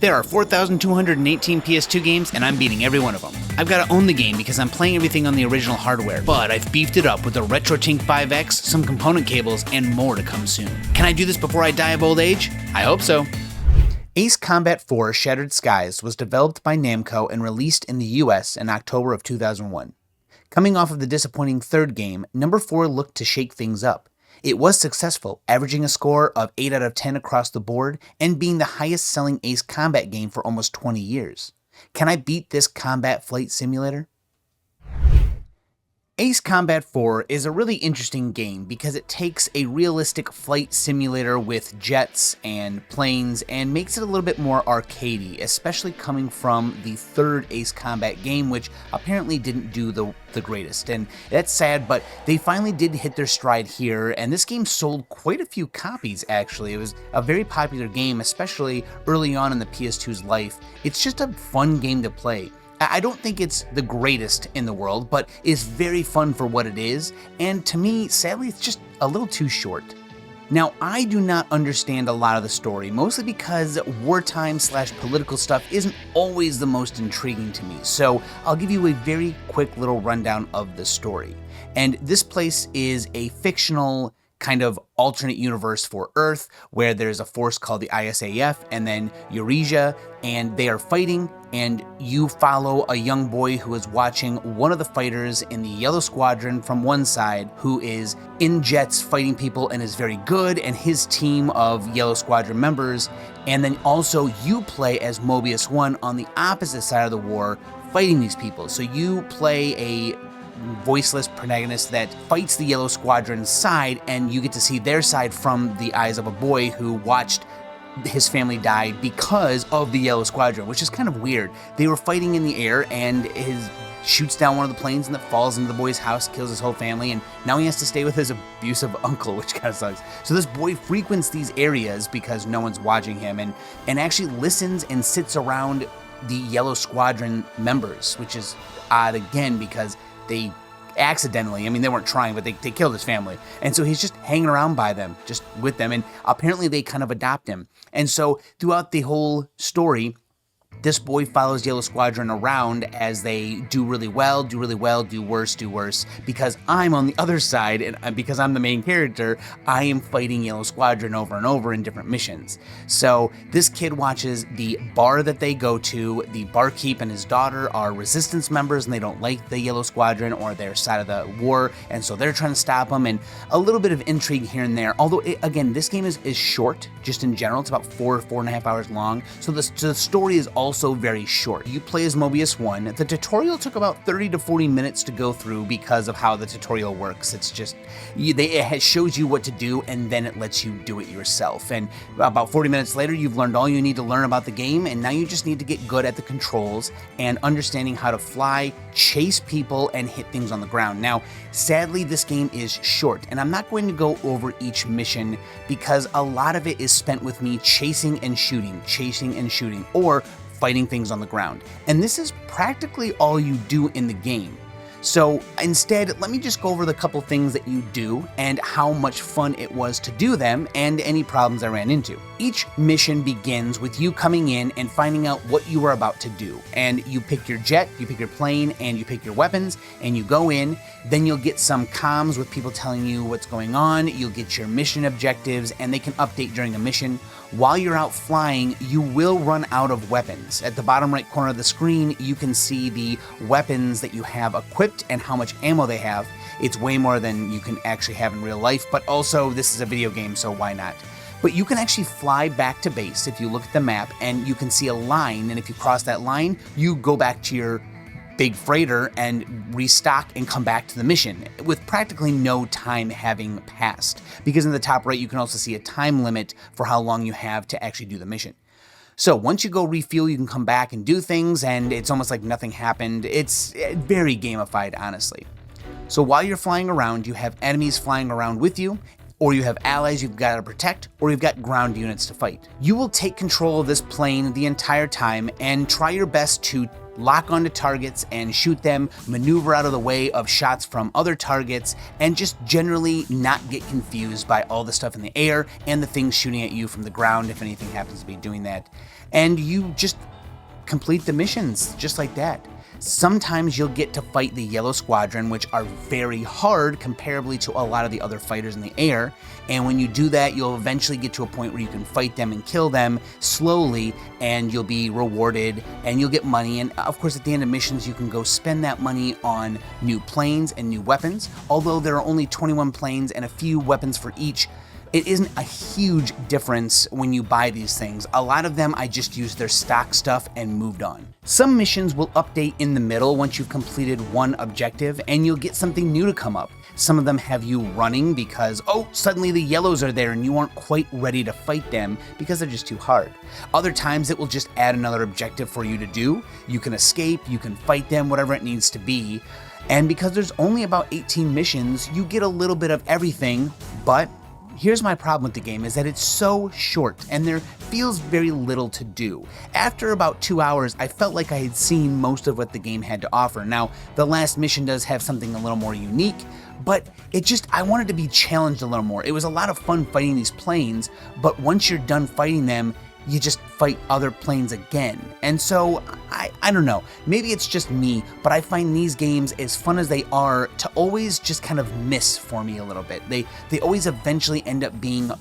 There are 4,218 PS2 games, and I'm beating every one of them. I've got to own the game because I'm playing everything on the original hardware, but I've beefed it up with a RetroTink 5X, some component cables, and more to come soon. Can I do this before I die of old age? I hope so. Ace Combat 4 Shattered Skies was developed by Namco and released in the US in October of 2001. Coming off of the disappointing third game, number 4 looked to shake things up. It was successful, averaging a score of 8 out of 10 across the board and being the highest selling Ace Combat game for almost 20 years. Can I beat this combat flight simulator? Ace Combat 4 is a really interesting game because it takes a realistic flight simulator with jets and planes and makes it a little bit more arcadey, especially coming from the third Ace Combat game, which apparently didn't do the greatest. And that's sad, but they finally did hit their stride here, and this game sold quite a few copies, actually. It was a very popular game, especially early on in the PS2's life. It's just a fun game to play. I don't think it's the greatest in the world, but it's very fun for what it is, and to me, sadly, it's just a little too short. Now, I do not understand a lot of the story, mostly because wartime/political stuff isn't always the most intriguing to me, so I'll give you a very quick little rundown of the story. And this place is a fictional kind of alternate universe for Earth, where there's a force called the ISAF and then Eurasia, and they are fighting, and you follow a young boy who is watching one of the fighters in the Yellow Squadron from one side, who is in jets fighting people and is very good, and his team of Yellow Squadron members, and then also you play as Mobius 1 on the opposite side of the war, fighting these people. So you play a voiceless protagonist that fights the Yellow Squadron's side, and you get to see their side from the eyes of a boy who watched his family die because of the Yellow Squadron, which is kind of weird. They were fighting in the air, and his shoots down one of the planes and it falls into the boy's house, kills his whole family, and now he has to stay with his abusive uncle, which kind of sucks. So this boy frequents these areas because no one's watching him, and actually listens and sits around the Yellow Squadron members, which is odd again because they accidentally, I mean, they weren't trying, but they killed his family. And so he's just hanging around by them, just with them. And apparently they kind of adopt him. And so throughout the whole story, this boy follows Yellow Squadron around as they do really well, do worse, because I'm on the other side, and because I'm the main character, I am fighting Yellow Squadron over and over in different missions. So this kid watches the bar that they go to. The barkeep and his daughter are resistance members, and they don't like the Yellow Squadron or their side of the war, and so they're trying to stop them, and a little bit of intrigue here and there. Although, again, this game is short, just in general. It's about 4.5 hours long, so the story is also very short. You play as Mobius 1. The tutorial took about 30 to 40 minutes to go through because of how the tutorial works. It's just, it shows you what to do, and then it lets you do it yourself. And about 40 minutes later, you've learned all you need to learn about the game, and now you just need to get good at the controls and understanding how to fly, chase people, and hit things on the ground. Now, sadly, this game is short, and I'm not going to go over each mission because a lot of it is spent with me chasing and shooting, or fighting things on the ground. And this is practically all you do in the game. So instead, let me just go over the couple things that you do and how much fun it was to do them and any problems I ran into. Each mission begins with you coming in and finding out what you are about to do. And you pick your jet, you pick your plane, and you pick your weapons, and you go in. Then you'll get some comms with people telling you what's going on. You'll get your mission objectives, and they can update during a mission. While you're out flying, you will run out of weapons. At the bottom right corner of the screen, you can see the weapons that you have equipped and how much ammo they have. It's way more than you can actually have in real life, but also this is a video game, so why not? But you can actually fly back to base if you look at the map, and you can see a line, and if you cross that line, you go back to your big freighter and restock and come back to the mission with practically no time having passed, because in the top right you can also see a time limit for how long you have to actually do the mission. So once you go refuel, you can come back and do things, and it's almost like nothing happened. It's very gamified, honestly. So while you're flying around, you have enemies flying around with you, or you have allies you've got to protect, or you've got ground units to fight. You will take control of this plane the entire time and try your best to lock onto targets and shoot them, maneuver out of the way of shots from other targets, and just generally not get confused by all the stuff in the air and the things shooting at you from the ground if anything happens to be doing that. and you just complete the missions just like that. Sometimes you'll get to fight the Yellow Squadron, which are very hard comparably to a lot of the other fighters in the air, and when you do that, you'll eventually get to a point where you can fight them and kill them slowly, and you'll be rewarded, and you'll get money, and of course at the end of missions you can go spend that money on new planes and new weapons. Although there are only 21 planes and a few weapons for each, it isn't a huge difference when you buy these things. A lot of them I just used their stock stuff and moved on. Some missions will update in the middle once you've completed one objective, and you'll get something new to come up. Some of them have you running because, oh, suddenly the yellows are there and you aren't quite ready to fight them because they're just too hard. Other times it will just add another objective for you to do. You can escape, you can fight them, whatever it needs to be. And because there's only about 18 missions, you get a little bit of everything, but here's my problem with the game is that it's so short and there feels very little to do. After about 2 hours, I felt like I had seen most of what the game had to offer. Now, the last mission does have something a little more unique, but I wanted to be challenged a little more. It was a lot of fun fighting these planes, but once you're done fighting them, you just fight other planes again. And so, I don't know, maybe it's just me, but I find these games, as fun as they are, to always just kind of miss for me a little bit. They always eventually end up being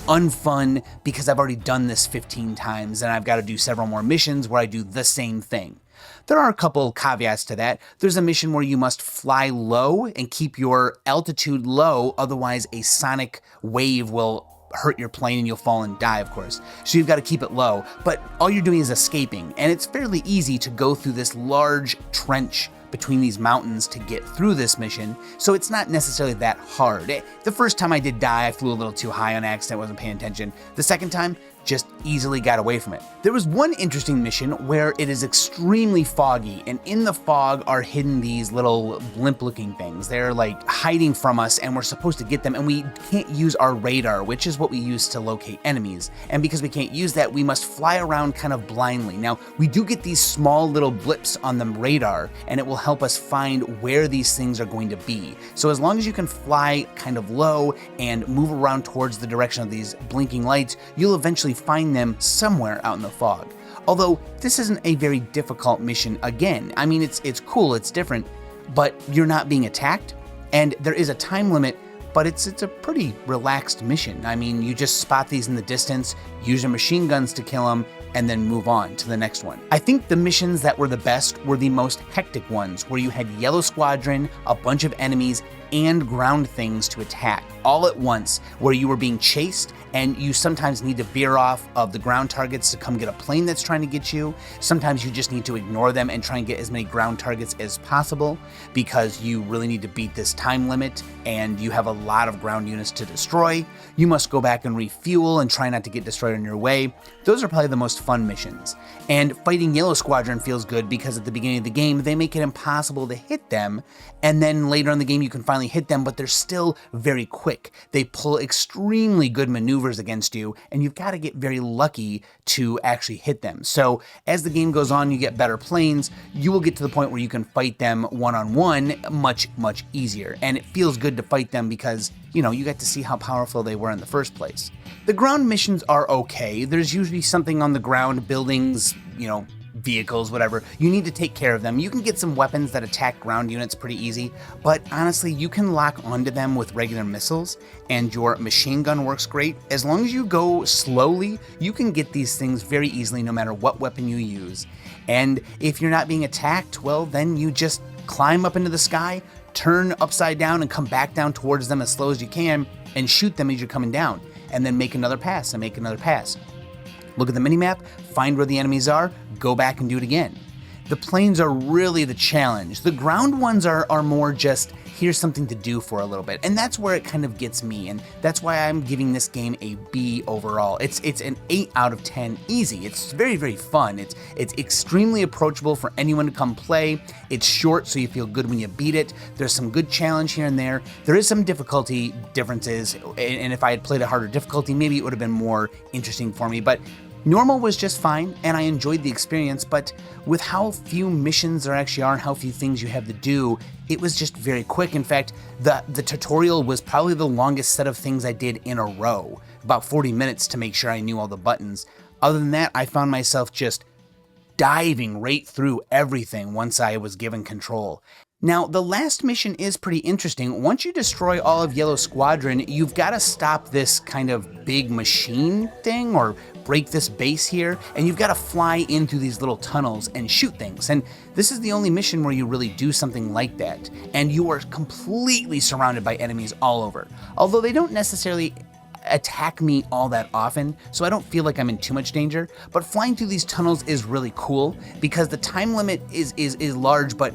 unfun because I've already done this 15 times and I've got to do several more missions where I do the same thing. There are a couple caveats to that. There's a mission where you must fly low and keep your altitude low, otherwise a sonic wave will hurt your plane and you'll fall and die, of course. So you've got to keep it low, but all you're doing is escaping, and it's fairly easy to go through this large trench between these mountains to get through this mission, so it's not necessarily that hard. The first time I did die, I flew a little too high on accident, wasn't paying attention. The second time, just easily got away from it. There was one interesting mission where it is extremely foggy, and in the fog are hidden these little blimp-looking things. They're like hiding from us, and we're supposed to get them, and we can't use our radar, which is what we use to locate enemies. And because we can't use that, we must fly around kind of blindly. Now, we do get these small little blips on the radar, and it will help us find where these things are going to be. So as long as you can fly kind of low and move around towards the direction of these blinking lights, you'll eventually find them somewhere out in the fog. Although this isn't a very difficult mission again. I mean, it's cool, it's different, but you're not being attacked, and there is a time limit, but it's a pretty relaxed mission. I mean, you just spot these in the distance, use your machine guns to kill them, and then move on to the next one. I think the missions that were the best were the most hectic ones, where you had Yellow Squadron, a bunch of enemies, and ground things to attack all at once, where you were being chased and you sometimes need to veer off of the ground targets to come get a plane that's trying to get you. Sometimes you just need to ignore them and try and get as many ground targets as possible because you really need to beat this time limit and you have a lot of ground units to destroy. You must go back and refuel and try not to get destroyed on your way. Those are probably the most fun missions. And fighting Yellow Squadron feels good because at the beginning of the game, they make it impossible to hit them, and then later in the game you can finally hit them, but they're still very quick. They pull extremely good maneuvers against you, and you've got to get very lucky to actually hit them. So as the game goes on, you get better planes, you will get to the point where you can fight them one-on-one much easier, and it feels good to fight them because, you know, you get to see how powerful they were in the first place. The ground missions are okay. There's usually something on the ground, buildings, you know, vehicles, whatever. You need to take care of them. You can get some weapons that attack ground units pretty easy, but honestly, you can lock onto them with regular missiles, and your machine gun works great. As long as you go slowly, you can get these things very easily no matter what weapon you use. And if you're not being attacked, well, then you just climb up into the sky, turn upside down, and come back down towards them as slow as you can, and shoot them as you're coming down, and then make another pass and make another pass. Look at the minimap, find where the enemies are, go back and do it again. The planes are really the challenge. The ground ones are more just, here's something to do for a little bit. And that's where it kind of gets me, and that's why I'm giving this game a B overall. It's an 8 out of 10 easy. It's very fun. It's extremely approachable for anyone to come play. It's short, so you feel good when you beat it. There's some good challenge here and there. There is some difficulty differences, and if I had played a harder difficulty, maybe it would have been more interesting for me, but normal was just fine, and I enjoyed the experience, but with how few missions there actually are and how few things you have to do, it was just very quick. In fact, the tutorial was probably the longest set of things I did in a row, about 40 minutes to make sure I knew all the buttons. Other than that, I found myself just diving right through everything once I was given control. Now, the last mission is pretty interesting. Once you destroy all of Yellow Squadron, you've got to stop this kind of big machine thing or break this base here, and you've got to fly in through these little tunnels and shoot things. And this is the only mission where you really do something like that, and you are completely surrounded by enemies all over. Although they don't necessarily attack me all that often, so I don't feel like I'm in too much danger, but flying through these tunnels is really cool because the time limit is large, but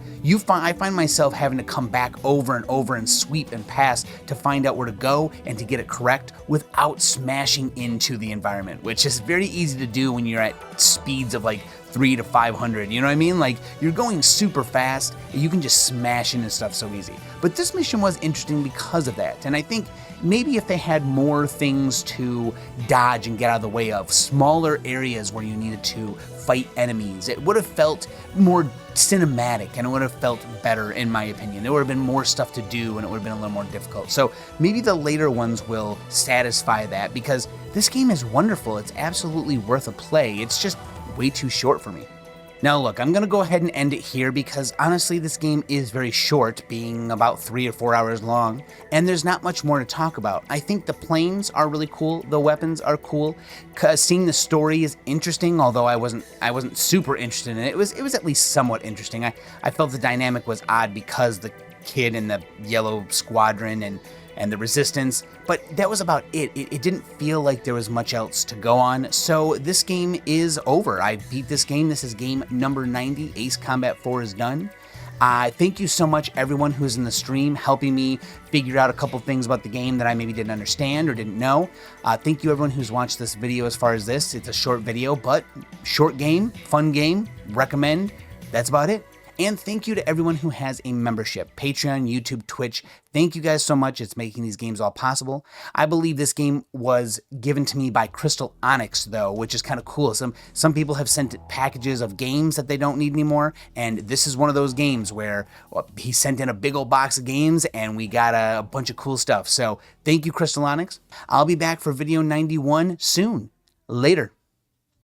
I find myself having to come back over and over and sweep and pass to find out where to go and to get it correct without smashing into the environment, which is very easy to do when you're at speeds of like 300 to 500, you know what I mean? Like, you're going super fast, and you can just smash into stuff so easy. But this mission was interesting because of that, and I think maybe if they had more things to dodge and get out of the way of, smaller areas where you needed to fight enemies, it would have felt more cinematic and it would have felt better, in my opinion. There would have been more stuff to do and it would have been a little more difficult. So maybe the later ones will satisfy that, because this game is wonderful. It's absolutely worth a play. It's just way too short for me. Now look, I'm gonna go ahead and end it here because honestly this game is very short, being about 3 or 4 hours long, and there's not much more to talk about. I think the planes are really cool, the weapons are cool, seeing the story is interesting, although I wasn't super interested in it. It was at least somewhat interesting. I felt the dynamic was odd because the kid in the Yellow Squadron and the Resistance, but that was about it. It didn't feel like there was much else to go on, so this game is over. I beat this game. This is game number 90. Ace Combat 4 is done. Thank you so much, everyone who's in the stream, helping me figure out a couple things about the game that I maybe didn't understand or didn't know. Thank you, everyone who's watched this video as far as this. It's a short video, but short game, fun game, recommend. That's about it. And thank you to everyone who has a membership, Patreon, YouTube, Twitch. Thank you guys so much. It's making these games all possible. I believe this game was given to me by Crystal Onyx, though, which is kind of cool. Some people have sent packages of games that they don't need anymore, and this is one of those games where he sent in a big old box of games, and we got a bunch of cool stuff. So thank you, Crystal Onyx. I'll be back for video 91 soon. Later.